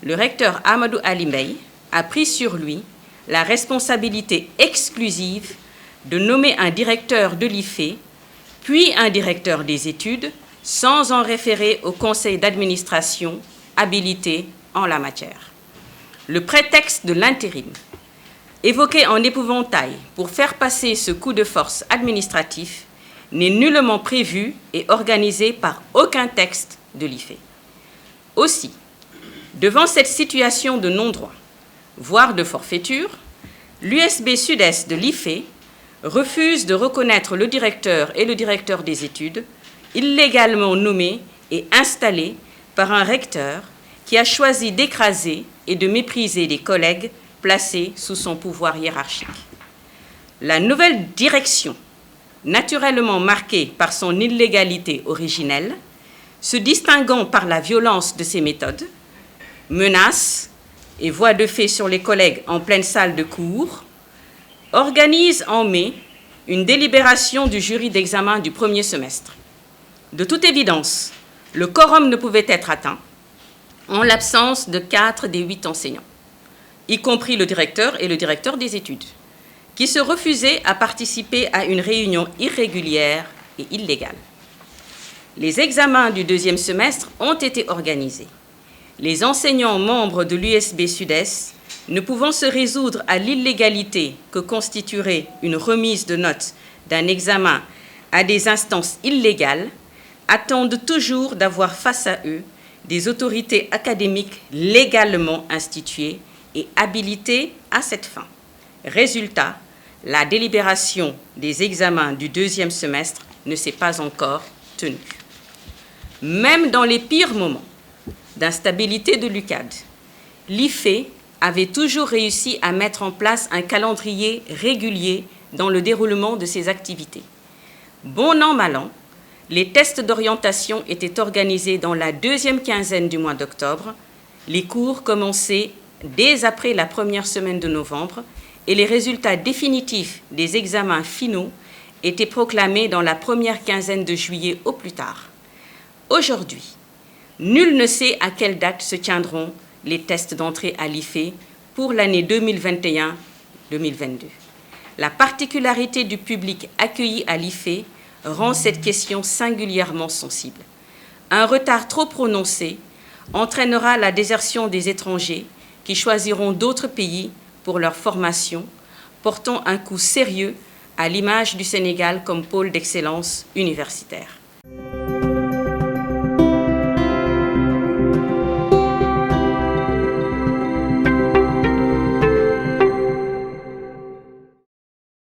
le recteur Amadou Ali Mbaye a pris sur lui la responsabilité exclusive de nommer un directeur de l'IFE, puis un directeur des études, sans en référer au conseil d'administration habilité en la matière. Le prétexte de l'intérim, évoqué en épouvantail pour faire passer ce coup de force administratif, n'est nullement prévu et organisé par aucun texte de l'IFE. Aussi, devant cette situation de non-droit, voire de forfaiture, l'USB Sud-Est de l'IFE refuse de reconnaître le directeur et le directeur des études, illégalement nommés et installés par un recteur qui a choisi d'écraser et de mépriser des collègues placés sous son pouvoir hiérarchique. La nouvelle direction, naturellement marquée par son illégalité originelle, se distinguant par la violence de ses méthodes, menaces et voies de fait sur les collègues en pleine salle de cours, organise en mai une délibération du jury d'examen du premier semestre. De toute évidence, le quorum ne pouvait être atteint en l'absence de 4 des 8 enseignants, y compris le directeur et le directeur des études, qui se refusaient à participer à une réunion irrégulière et illégale. Les examens du deuxième semestre ont été organisés. Les enseignants membres de l'USB Sud-Est, ne pouvant se résoudre à l'illégalité que constituerait une remise de notes d'un examen à des instances illégales, attendent toujours d'avoir face à eux des autorités académiques légalement instituées et habilitées à cette fin. Résultat, la délibération des examens du deuxième semestre ne s'est pas encore tenue. Même dans les pires moments d'instabilité de l'UCAD, l'IFE avait toujours réussi à mettre en place un calendrier régulier dans le déroulement de ses activités. Bon an, mal an, les tests d'orientation étaient organisés dans la deuxième quinzaine du mois d'octobre, les cours commençaient dès après la première semaine de novembre et les résultats définitifs des examens finaux étaient proclamés dans la première quinzaine de juillet au plus tard. Aujourd'hui, nul ne sait à quelle date se tiendront les tests d'entrée à l'IFE pour l'année 2021-2022. La particularité du public accueilli à l'IFE rend cette question singulièrement sensible. Un retard trop prononcé entraînera la désertion des étrangers qui choisiront d'autres pays pour leur formation, portant un coup sérieux à l'image du Sénégal comme pôle d'excellence universitaire.